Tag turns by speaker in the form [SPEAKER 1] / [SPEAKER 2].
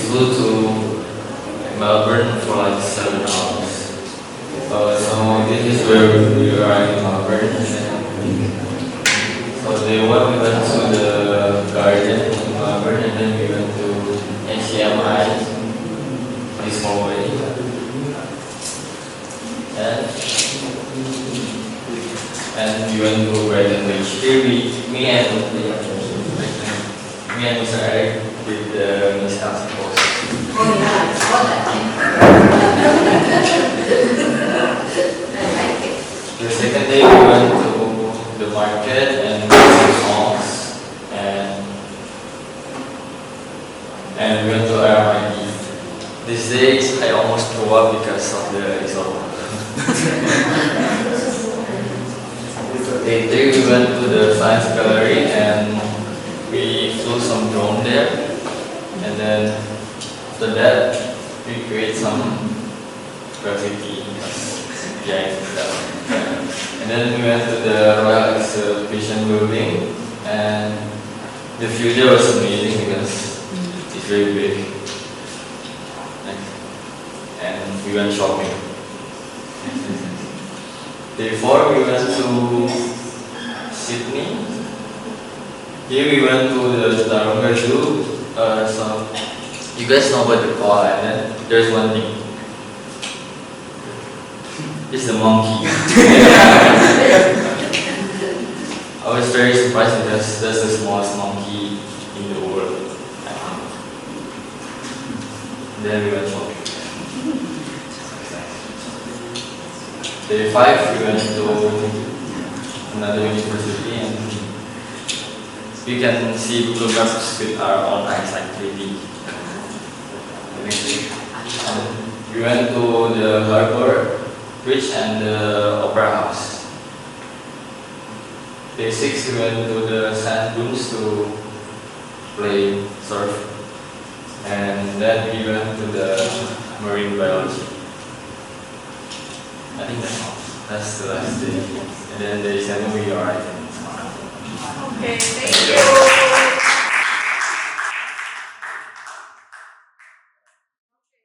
[SPEAKER 1] flew to Melbourne for like 7 hours. So this is where we are in Melbourne. So we went to the garden in Melbourne, and then we went to HCMI this hallway. And we went to Brighton Beach. Here me and Mr. Eric did the Miss Elsie post.
[SPEAKER 2] Oh yeah, I saw that.
[SPEAKER 1] The second day we went to the market and some songs, and we went to RMIT. These days I almost threw up because of the result. Day 3 we went to the science gallery and we flew some drone there, and then after that we create some graffiti behind stuff. And then we went to the Royal Exhibition building, and the view there was amazing because it's very big. And we went shopping. Day 4 we went to Sydney. Here we went to the Taronga Zoo. So you guys know about the koala, and then there's one thing. It's the monkey. I was very surprised because that's the smallest monkey in the world. Then we went shopping. Day 5 we went to another university, and we can see Google Maps with our own eyesight 3D. And we went to the harbor bridge and the opera house. Day 6 we went to the sand dunes to play surf, and then we went to the marine biology. I think that's all. That's the last day. And then day 7 we arrived in Semarang.
[SPEAKER 2] Okay, thank you.